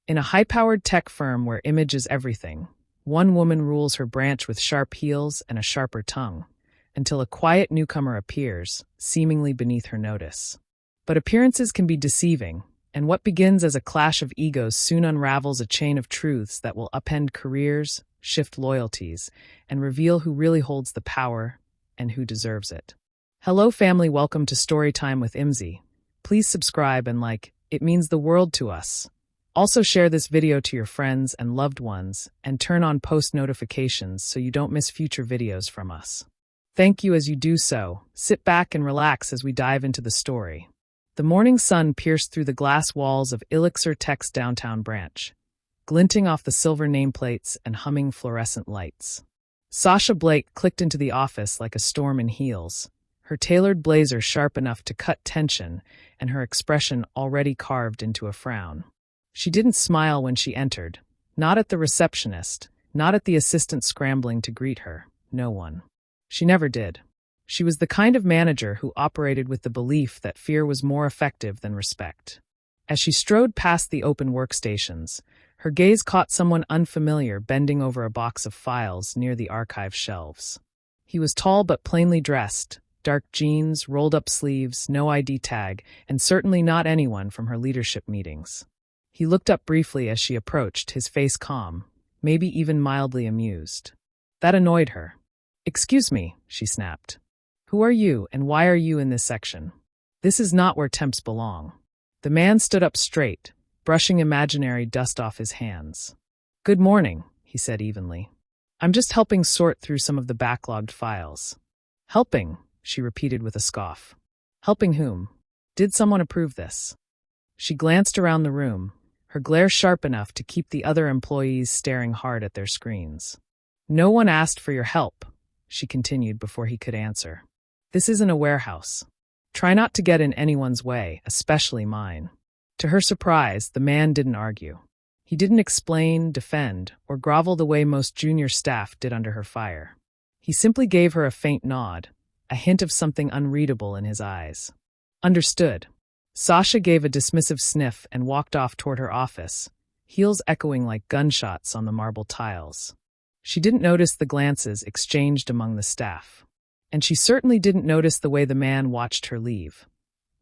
In a high-powered tech firm where image is everything, one woman rules her branch with sharp heels and a sharper tongue, until a quiet newcomer appears, seemingly beneath her notice. But appearances can be deceiving, and what begins as a clash of egos soon unravels a chain of truths that will upend careers, shift loyalties, and reveal who really holds the power and who deserves it. Hello family, welcome to Storytime with Imzi. Please subscribe and like, it means the world to us. Also share this video to your friends and loved ones and turn on post notifications so you don't miss future videos from us. Thank you as you do so. Sit back and relax as we dive into the story. The morning sun pierced through the glass walls of Elixir Tech's downtown branch, glinting off the silver nameplates and humming fluorescent lights. Sasha Blake clicked into the office like a storm in heels, her tailored blazer sharp enough to cut tension and her expression already carved into a frown. She didn't smile when she entered, not at the receptionist, not at the assistant scrambling to greet her, no one. She never did. She was the kind of manager who operated with the belief that fear was more effective than respect. As she strode past the open workstations, her gaze caught someone unfamiliar bending over a box of files near the archive shelves. He was tall but plainly dressed, dark jeans, rolled-up sleeves, no ID tag, and certainly not anyone from her leadership meetings. He looked up briefly as she approached, his face calm, maybe even mildly amused. That annoyed her. "Excuse me," she snapped. "Who are you, and why are you in this section? This is not where temps belong." The man stood up straight, brushing imaginary dust off his hands. "Good morning," he said evenly. "I'm just helping sort through some of the backlogged files." "Helping," she repeated with a scoff. "Helping whom? Did someone approve this?" She glanced around the room, her glare sharp enough to keep the other employees staring hard at their screens. "No one asked for your help," she continued before he could answer. "This isn't a warehouse. Try not to get in anyone's way, especially mine." To her surprise, the man didn't argue. He didn't explain, defend, or grovel the way most junior staff did under her fire. He simply gave her a faint nod, a hint of something unreadable in his eyes. "Understood." Sasha gave a dismissive sniff and walked off toward her office, heels echoing like gunshots on the marble tiles. She didn't notice the glances exchanged among the staff. And she certainly didn't notice the way the man watched her leave.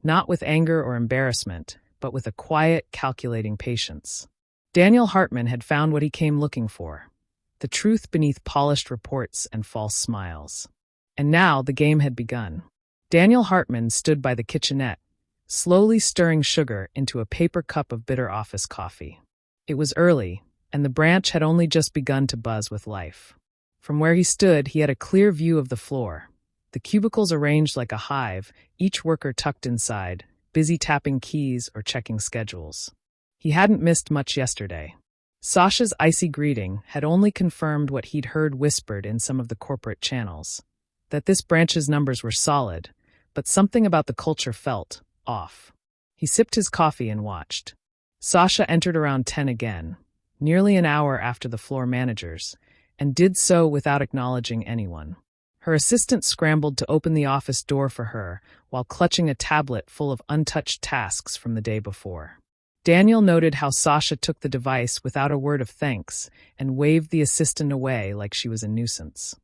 Not with anger or embarrassment, but with a quiet, calculating patience. Daniel Hartman had found what he came looking for, the truth beneath polished reports and false smiles. And now the game had begun. Daniel Hartman stood by the kitchenette, slowly stirring sugar into a paper cup of bitter office coffee. It was early, and the branch had only just begun to buzz with life. From where he stood, he had a clear view of the floor, the cubicles arranged like a hive, each worker tucked inside, busy tapping keys or checking schedules. He hadn't missed much yesterday. Sasha's icy greeting had only confirmed what he'd heard whispered in some of the corporate channels, that this branch's numbers were solid, but something about the culture felt off. He sipped his coffee and watched. Sasha entered around 10 again, nearly an hour after the floor managers, and did so without acknowledging anyone. Her assistant scrambled to open the office door for her while clutching a tablet full of untouched tasks from the day before. Daniel noted how Sasha took the device without a word of thanks and waved the assistant away like she was a nuisance.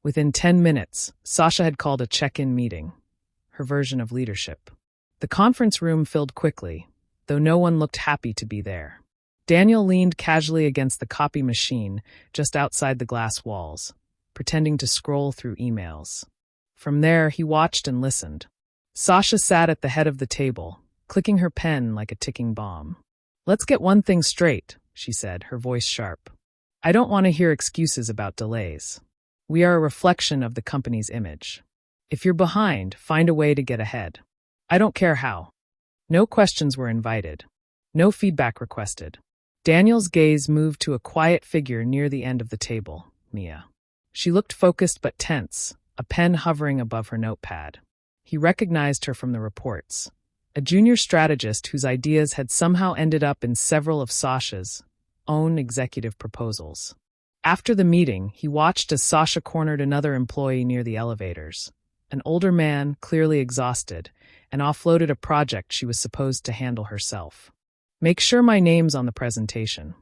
Within 10 minutes, Sasha had called a check-in meeting, her version of leadership. The conference room filled quickly, though no one looked happy to be there. Daniel leaned casually against the copy machine just outside the glass walls, pretending to scroll through emails. From there, he watched and listened. Sasha sat at the head of the table, clicking her pen like a ticking bomb. "Let's get one thing straight," she said, her voice sharp. "I don't want to hear excuses about delays. We are a reflection of the company's image. If you're behind, find a way to get ahead. I don't care how." No questions were invited. No feedback requested. Daniel's gaze moved to a quiet figure near the end of the table, Mia. She looked focused but tense, a pen hovering above her notepad. He recognized her from the reports, a junior strategist whose ideas had somehow ended up in several of Sasha's own executive proposals. After the meeting, he watched as Sasha cornered another employee near the elevators, an older man, clearly exhausted, and offloaded a project she was supposed to handle herself. Make sure my name's on the presentation.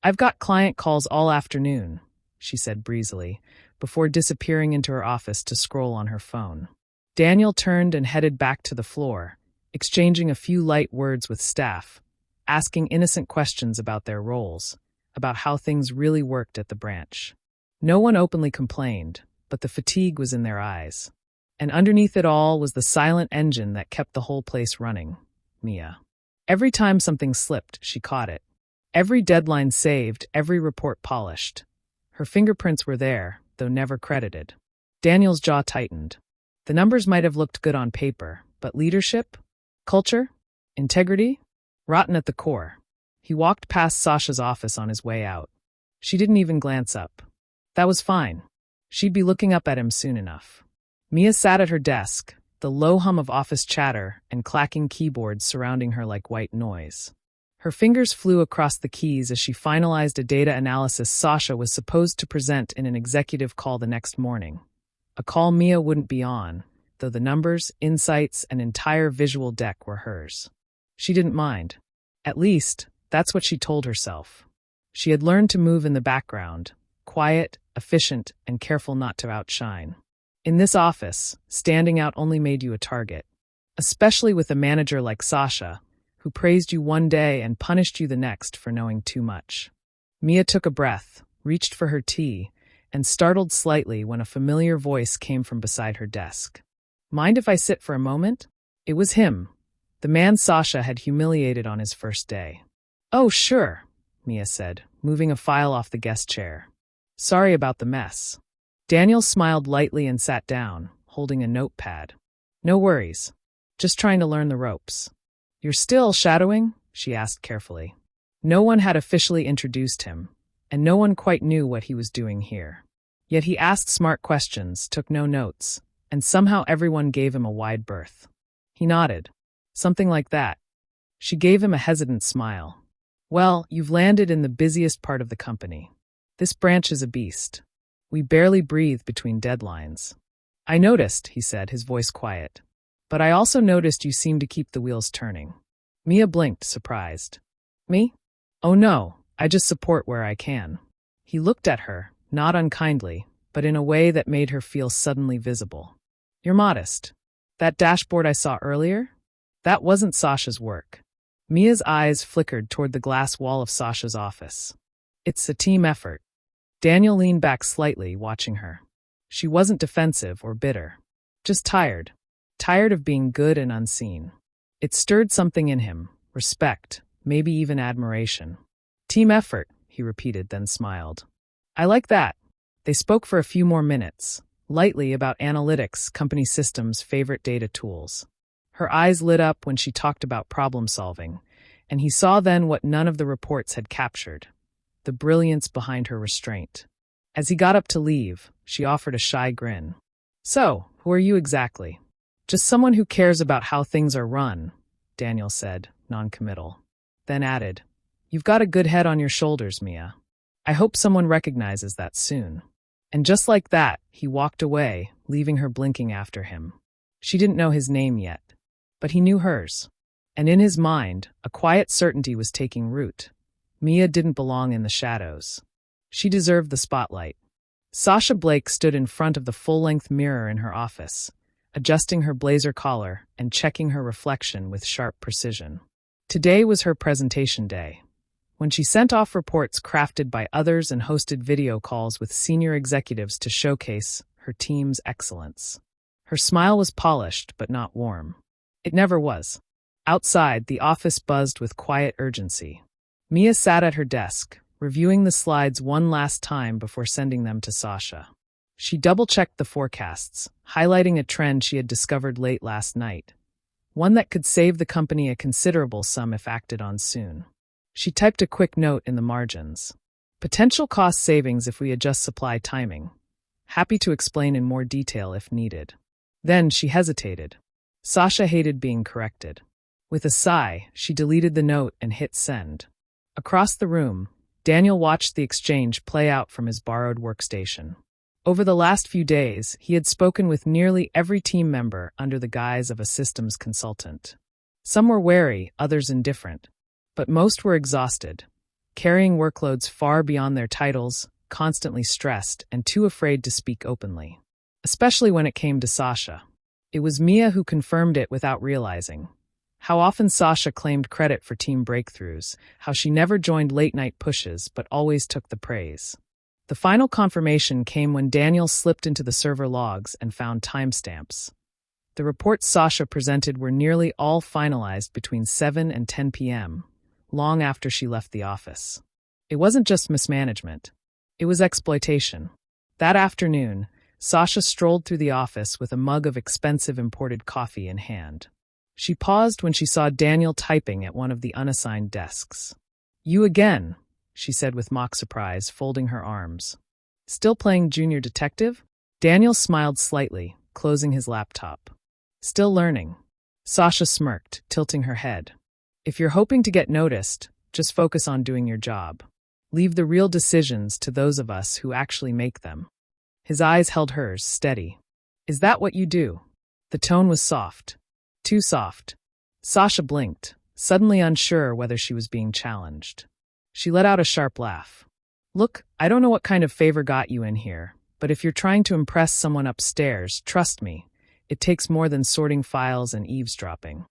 I've got client calls all afternoon, she said breezily, before disappearing into her office to scroll on her phone. Daniel turned and headed back to the floor, exchanging a few light words with staff, asking innocent questions about their roles, about how things really worked at the branch. No one openly complained, but the fatigue was in their eyes. And underneath it all was the silent engine that kept the whole place running, Mia. Every time something slipped, she caught it. Every deadline saved, every report polished. Her fingerprints were there, though never credited. Daniel's jaw tightened. The numbers might have looked good on paper, but leadership? Culture? Integrity? Rotten at the core. He walked past Sasha's office on his way out. She didn't even glance up. That was fine. She'd be looking up at him soon enough. Mia sat at her desk, the low hum of office chatter and clacking keyboards surrounding her like white noise. Her fingers flew across the keys as she finalized a data analysis Sasha was supposed to present in an executive call the next morning. A call Mia wouldn't be on, though the numbers, insights, and entire visual deck were hers. She didn't mind. At least, that's what she told herself. She had learned to move in the background, quiet, efficient, and careful not to outshine. In this office, standing out only made you a target, especially with a manager like Sasha, who praised you one day and punished you the next for knowing too much. Mia took a breath, reached for her tea, and startled slightly when a familiar voice came from beside her desk. Mind if I sit for a moment? It was him, the man Sasha had humiliated on his first day. Oh, sure, Mia said, moving a file off the guest chair. Sorry about the mess. Daniel smiled lightly and sat down, holding a notepad. No worries. Just trying to learn the ropes. You're still shadowing? She asked carefully. No one had officially introduced him, and no one quite knew what he was doing here. Yet he asked smart questions, took no notes, and somehow everyone gave him a wide berth. He nodded. Something like that. She gave him a hesitant smile. Well, you've landed in the busiest part of the company. This branch is a beast. We barely breathe between deadlines. I noticed, he said, his voice quiet. But I also noticed you seem to keep the wheels turning. Mia blinked, surprised. Me? Oh no, I just support where I can. He looked at her, not unkindly, but in a way that made her feel suddenly visible. You're modest. That dashboard I saw earlier? That wasn't Sasha's work. Mia's eyes flickered toward the glass wall of Sasha's office. It's a team effort. Daniel leaned back slightly, watching her. She wasn't defensive or bitter. Just tired. Tired of being good and unseen. It stirred something in him, respect, maybe even admiration. Team effort, he repeated, then smiled. I like that. They spoke for a few more minutes, lightly about analytics, company systems, favorite data tools. Her eyes lit up when she talked about problem solving, and he saw then what none of the reports had captured. The brilliance behind her restraint. As he got up to leave, she offered a shy grin. So, who are you exactly? Just someone who cares about how things are run, Daniel said, non-committal. Then added, You've got a good head on your shoulders, Mia. I hope someone recognizes that soon. And just like that, he walked away, leaving her blinking after him. She didn't know his name yet, but he knew hers. And in his mind, a quiet certainty was taking root. Mia didn't belong in the shadows. She deserved the spotlight. Sasha Blake stood in front of the full-length mirror in her office, adjusting her blazer collar and checking her reflection with sharp precision. Today was her presentation day. When she sent off reports crafted by others and hosted video calls with senior executives to showcase her team's excellence. Her smile was polished but not warm. It never was. Outside, the office buzzed with quiet urgency. Mia sat at her desk, reviewing the slides one last time before sending them to Sasha. She double-checked the forecasts, highlighting a trend she had discovered late last night, one that could save the company a considerable sum if acted on soon. She typed a quick note in the margins. Potential cost savings if we adjust supply timing. Happy to explain in more detail if needed. Then she hesitated. Sasha hated being corrected. With a sigh, she deleted the note and hit send. Across the room, Daniel watched the exchange play out from his borrowed workstation. Over the last few days, he had spoken with nearly every team member under the guise of a systems consultant. Some were wary, others indifferent. But most were exhausted, carrying workloads far beyond their titles, constantly stressed and too afraid to speak openly. Especially when it came to Sasha. It was Mia who confirmed it without realizing. How often Sasha claimed credit for team breakthroughs, how she never joined late-night pushes but always took the praise. The final confirmation came when Daniel slipped into the server logs and found timestamps. The reports Sasha presented were nearly all finalized between 7 and 10 p.m., long after she left the office. It wasn't just mismanagement. It was exploitation. That afternoon, Sasha strolled through the office with a mug of expensive imported coffee in hand. She paused when she saw Daniel typing at one of the unassigned desks. "You again," she said with mock surprise, folding her arms. "Still playing junior detective?" Daniel smiled slightly, closing his laptop. "Still learning." Sasha smirked, tilting her head. "If you're hoping to get noticed, just focus on doing your job. Leave the real decisions to those of us who actually make them." His eyes held hers, steady. "Is that what you do?" The tone was soft. Too soft. Sasha blinked, suddenly unsure whether she was being challenged. She let out a sharp laugh. "Look, I don't know what kind of favor got you in here, but if you're trying to impress someone upstairs, trust me, it takes more than sorting files and eavesdropping."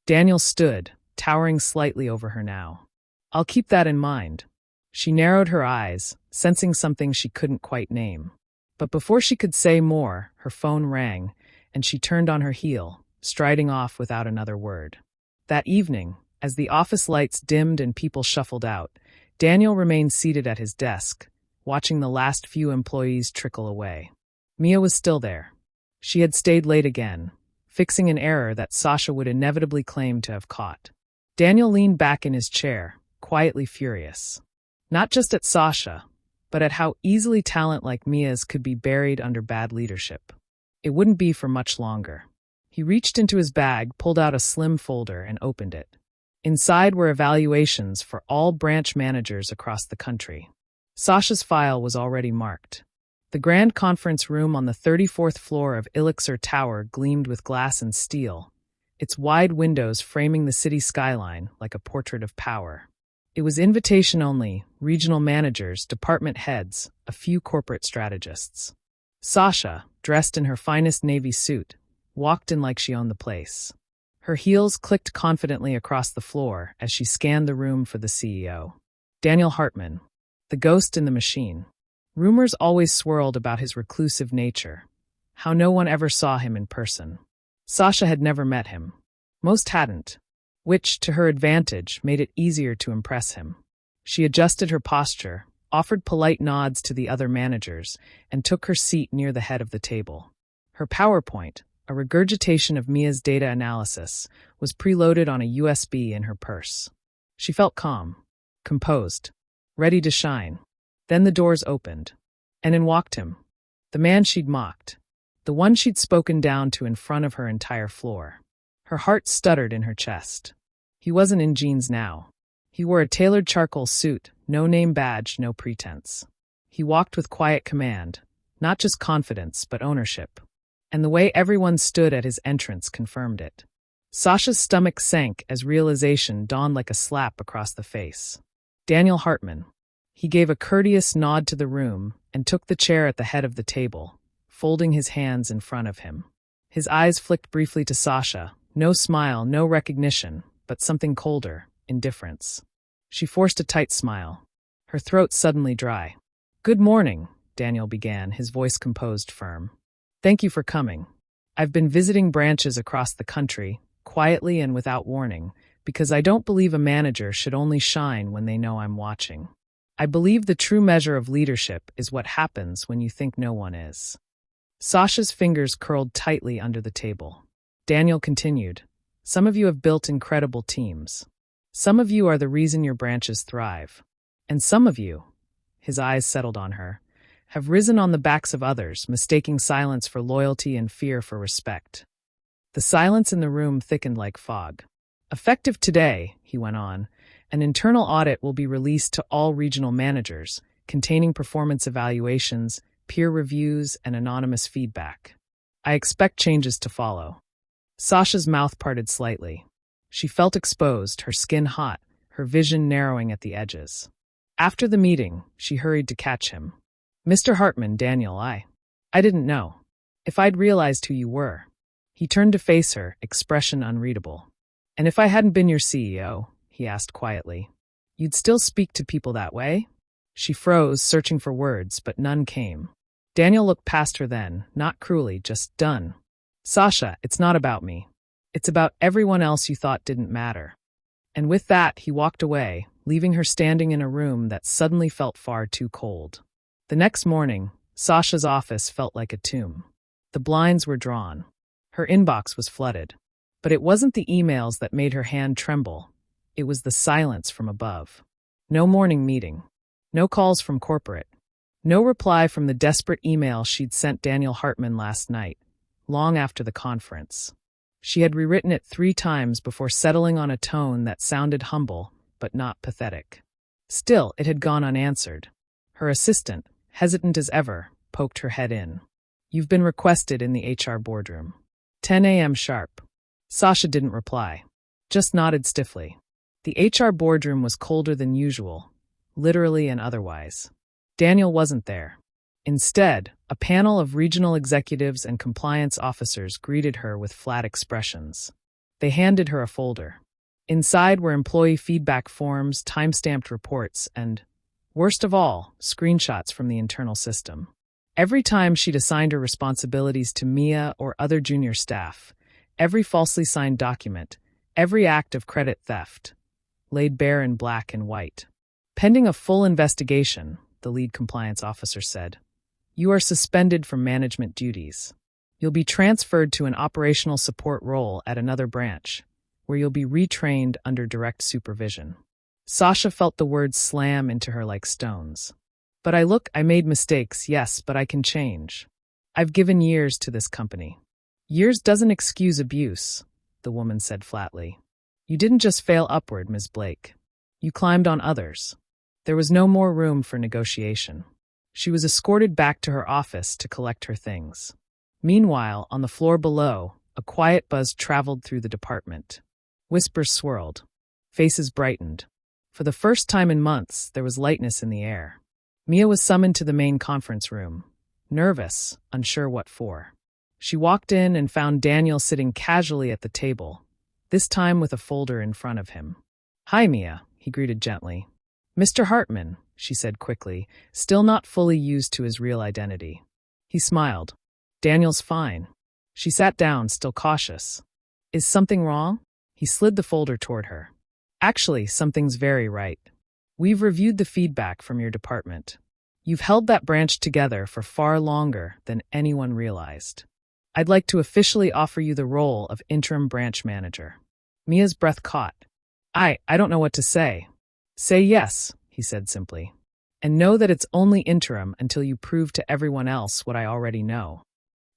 Daniel stood, towering slightly over her now. "I'll keep that in mind." She narrowed her eyes, sensing something she couldn't quite name. But before she could say more, her phone rang, and she turned on her heel, striding off without another word. That evening, as the office lights dimmed and people shuffled out, Daniel remained seated at his desk, watching the last few employees trickle away. Mia was still there. She had stayed late again, fixing an error that Sasha would inevitably claim to have caught. Daniel leaned back in his chair, quietly furious. Not just at Sasha, but at how easily talent like Mia's could be buried under bad leadership. It wouldn't be for much longer. He reached into his bag, pulled out a slim folder, and opened it. Inside were evaluations for all branch managers across the country. Sasha's file was already marked. The grand conference room on the 34th floor of Elixir Tower gleamed with glass and steel, its wide windows framing the city skyline like a portrait of power. It was invitation only, regional managers, department heads, a few corporate strategists. Sasha, dressed in her finest navy suit, walked in like she owned the place. Her heels clicked confidently across the floor as she scanned the room for the CEO. Daniel Hartman, the ghost in the machine. Rumors always swirled about his reclusive nature, how no one ever saw him in person. Sasha had never met him. Most hadn't, which, to her advantage, made it easier to impress him. She adjusted her posture, offered polite nods to the other managers, and took her seat near the head of the table. Her PowerPoint, a regurgitation of Mia's data analysis, was preloaded on a USB in her purse. She felt calm, composed, ready to shine. Then the doors opened, and in walked him, the man she'd mocked, the one she'd spoken down to in front of her entire floor. Her heart stuttered in her chest. He wasn't in jeans now. He wore a tailored charcoal suit, no name badge, no pretense. He walked with quiet command, not just confidence, but ownership. And the way everyone stood at his entrance confirmed it. Sasha's stomach sank as realization dawned like a slap across the face. Daniel Hartman. He gave a courteous nod to the room and took the chair at the head of the table, folding his hands in front of him. His eyes flicked briefly to Sasha, no smile, no recognition, but something colder, indifference. She forced a tight smile, her throat suddenly dry. "Good morning," Daniel began, his voice composed, firm. "Thank you for coming. I've been visiting branches across the country, quietly and without warning, because I don't believe a manager should only shine when they know I'm watching. I believe the true measure of leadership is what happens when you think no one is." Sasha's fingers curled tightly under the table. Daniel continued, "Some of you have built incredible teams. Some of you are the reason your branches thrive. And some of you," his eyes settled on her, "have risen on the backs of others, mistaking silence for loyalty and fear for respect." The silence in the room thickened like fog. "Effective today," he went on, "an internal audit will be released to all regional managers, containing performance evaluations, peer reviews, and anonymous feedback. I expect changes to follow." Sasha's mouth parted slightly. She felt exposed, her skin hot, her vision narrowing at the edges. After the meeting, she hurried to catch him. "Mr. Hartman, Daniel, I didn't know. If I'd realized who you were." He turned to face her, expression unreadable. "And if I hadn't been your CEO," he asked quietly, "you'd still speak to people that way?" She froze, searching for words, but none came. Daniel looked past her then, not cruelly, just done. "Sasha, it's not about me. It's about everyone else you thought didn't matter." And with that, he walked away, leaving her standing in a room that suddenly felt far too cold. The next morning, Sasha's office felt like a tomb. The blinds were drawn. Her inbox was flooded. But it wasn't the emails that made her hand tremble. It was the silence from above. No morning meeting. No calls from corporate. No reply from the desperate email she'd sent Daniel Hartman last night, long after the conference. She had rewritten it 3 times before settling on a tone that sounded humble, but not pathetic. Still, it had gone unanswered. Her assistant, hesitant as ever, poked her head in. "You've been requested in the HR boardroom. 10 a.m. sharp." Sasha didn't reply, just nodded stiffly. The HR boardroom was colder than usual, literally and otherwise. Daniel wasn't there. Instead, a panel of regional executives and compliance officers greeted her with flat expressions. They handed her a folder. Inside were employee feedback forms, time-stamped reports, and, worst of all, screenshots from the internal system. Every time she'd assigned her responsibilities to Mia or other junior staff, every falsely signed document, every act of credit theft, laid bare in black and white. "Pending a full investigation," the lead compliance officer said, "you are suspended from management duties. You'll be transferred to an operational support role at another branch, where you'll be retrained under direct supervision." Sasha felt the words slam into her like stones. "But I made mistakes, yes, but I can change. I've given years to this company." "Years doesn't excuse abuse," the woman said flatly. "You didn't just fail upward, Ms. Blake. You climbed on others." There was no more room for negotiation. She was escorted back to her office to collect her things. Meanwhile, on the floor below, a quiet buzz traveled through the department. Whispers swirled. Faces brightened. For the first time in months, there was lightness in the air. Mia was summoned to the main conference room, nervous, unsure what for. She walked in and found Daniel sitting casually at the table, this time with a folder in front of him. "Hi, Mia," he greeted gently. "Mr. Hartman," she said quickly, still not fully used to his real identity. He smiled. "Daniel's fine." She sat down, still cautious. "Is something wrong?" He slid the folder toward her. "Actually, something's very right. We've reviewed the feedback from your department. You've held that branch together for far longer than anyone realized. I'd like to officially offer you the role of interim branch manager." Mia's breath caught. I don't know what to say." "Say yes," he said simply. "And know that it's only interim until you prove to everyone else what I already know."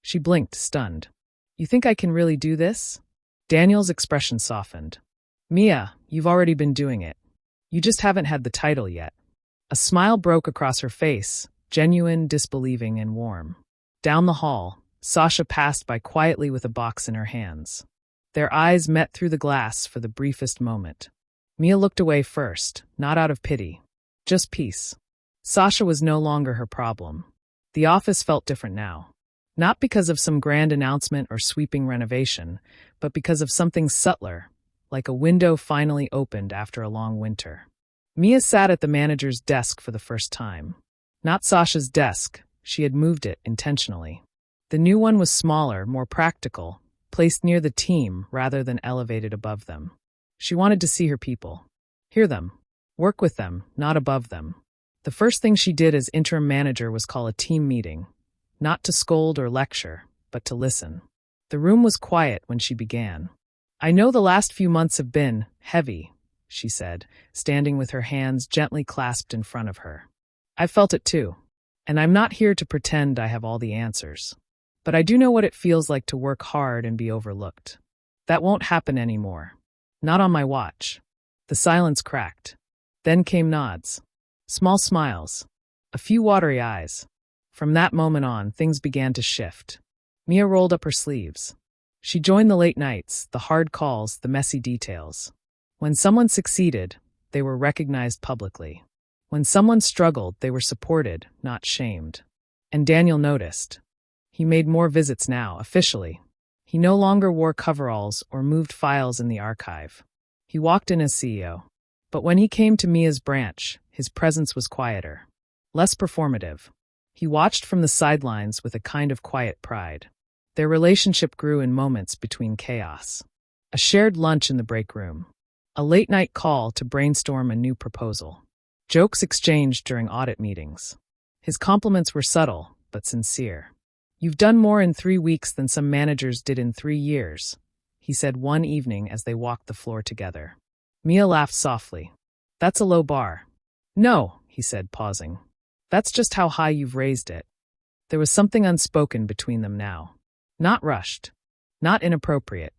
She blinked, stunned. "You think I can really do this?" Daniel's expression softened. "Mia, you've already been doing it. You just haven't had the title yet." A smile broke across her face, genuine, disbelieving, and warm. Down the hall, Sasha passed by quietly with a box in her hands. Their eyes met through the glass for the briefest moment. Mia looked away first, not out of pity, just peace. Sasha was no longer her problem. The office felt different now. Not because of some grand announcement or sweeping renovation, but because of something subtler, like a window finally opened after a long winter. Mia sat at the manager's desk for the first time. Not Sasha's desk, she had moved it intentionally. The new one was smaller, more practical, placed near the team rather than elevated above them. She wanted to see her people, hear them, work with them, not above them. The first thing she did as interim manager was call a team meeting, not to scold or lecture, but to listen. The room was quiet when she began. "I know the last few months have been heavy," she said, standing with her hands gently clasped in front of her. "I've felt it too, and I'm not here to pretend I have all the answers. But I do know what it feels like to work hard and be overlooked. That won't happen anymore. Not on my watch." The silence cracked. Then came nods. Small smiles. A few watery eyes. From that moment on, things began to shift. Mia rolled up her sleeves. She joined the late nights, the hard calls, the messy details. When someone succeeded, They were recognized publicly. When someone struggled, they were supported, not shamed. And Daniel noticed. He made more visits now, officially. He no longer wore coveralls or moved files in the archive. He walked in as CEO. But when he came to Mia's branch, his presence was quieter, less performative. He watched from the sidelines with a kind of quiet pride. Their relationship grew in moments between chaos. A shared lunch in the break room. A late-night call to brainstorm a new proposal. Jokes exchanged during audit meetings. His compliments were subtle, but sincere. "You've done more in 3 weeks than some managers did in 3 years," he said one evening as they walked the floor together. Mia laughed softly. "That's a low bar." "No," he said, pausing. "That's just how high you've raised it." There was something unspoken between them now. Not rushed. Not inappropriate.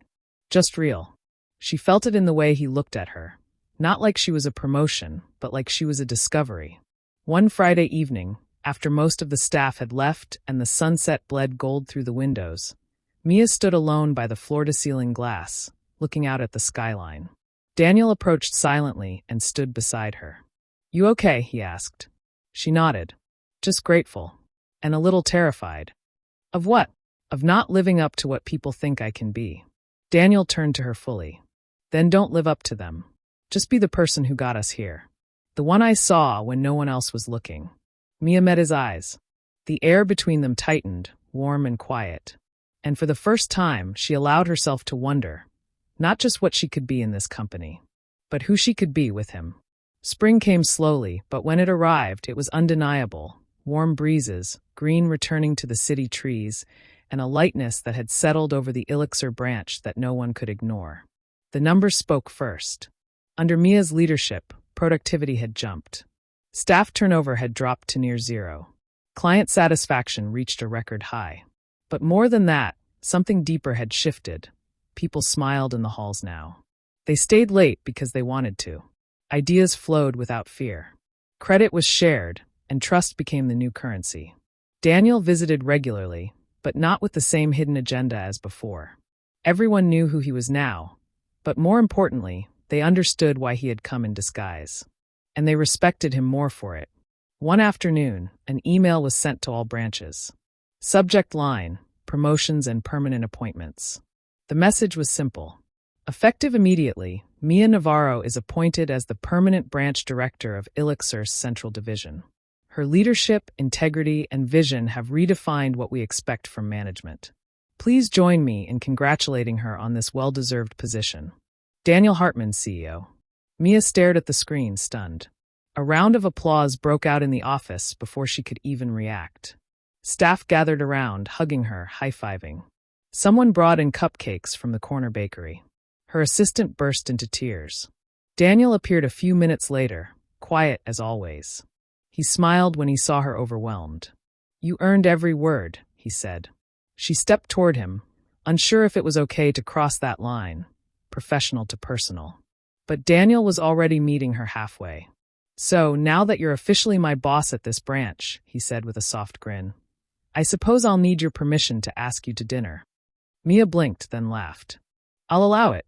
Just real. She felt it in the way he looked at her. Not like she was a promotion, but like she was a discovery. One Friday evening, after most of the staff had left and the sunset bled gold through the windows, Mia stood alone by the floor-to-ceiling glass, looking out at the skyline. Daniel approached silently and stood beside her. "You okay?" he asked. She nodded. "Just grateful. And a little terrified." "Of what?" "Of not living up to what people think I can be." Daniel turned to her fully. "Then don't live up to them. Just be the person who got us here. The one I saw when no one else was looking." Mia met his eyes. The air between them tightened, warm and quiet. And for the first time, she allowed herself to wonder, not just what she could be in this company, but who she could be with him. Spring came slowly, but when it arrived, it was undeniable. Warm breezes, green returning to the city trees, and a lightness that had settled over the Elixir branch that no one could ignore. The numbers spoke first. Under Mia's leadership, productivity had jumped. Staff turnover had dropped to near zero. Client satisfaction reached a record high. But more than that, something deeper had shifted. People smiled in the halls now. They stayed late because they wanted to. Ideas flowed without fear. Credit was shared, and trust became the new currency. Daniel visited regularly, but not with the same hidden agenda as before. Everyone knew who he was now, but more importantly, they understood why he had come in disguise. And they respected him more for it. One afternoon, an email was sent to all branches. Subject line: promotions and permanent appointments. The message was simple. Effective immediately, Mia Navarro is appointed as the permanent branch director of Elixir's Central Division. Her leadership, integrity, and vision have redefined what we expect from management. Please join me in congratulating her on this well-deserved position. Daniel Hartman, CEO. Mia stared at the screen, stunned. A round of applause broke out in the office before she could even react. Staff gathered around, hugging her, high-fiving. Someone brought in cupcakes from the corner bakery. Her assistant burst into tears. Daniel appeared a few minutes later, quiet as always. He smiled when he saw her overwhelmed. "You earned every word," he said. She stepped toward him, unsure if it was okay to cross that line, professional to personal. But Daniel was already meeting her halfway. "So, now that you're officially my boss at this branch," he said with a soft grin, "I suppose I'll need your permission to ask you to dinner." Mia blinked, then laughed. "I'll allow it."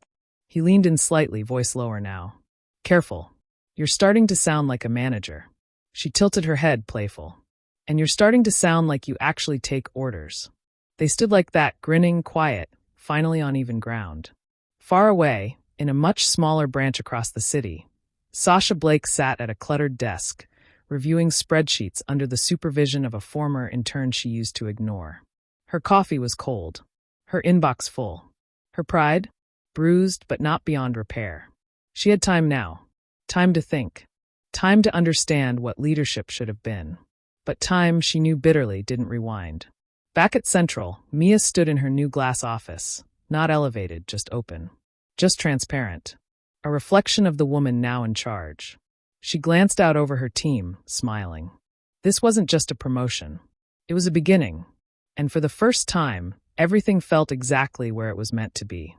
He leaned in slightly, voice lower now. "Careful. You're starting to sound like a manager." She tilted her head, playful. "And you're starting to sound like you actually take orders." They stood like that, grinning, quiet, finally on even ground. Far away, in a much smaller branch across the city, Sasha Blake sat at a cluttered desk, reviewing spreadsheets under the supervision of a former intern she used to ignore. Her coffee was cold, her inbox full. Her pride? Bruised but not beyond repair. She had time now. Time to think. Time to understand what leadership should have been. But time, she knew bitterly, didn't rewind. Back at Central, Mia stood in her new glass office, not elevated, just open. Just transparent. A reflection of the woman now in charge. She glanced out over her team, smiling. This wasn't just a promotion. It was a beginning. And for the first time, everything felt exactly where it was meant to be.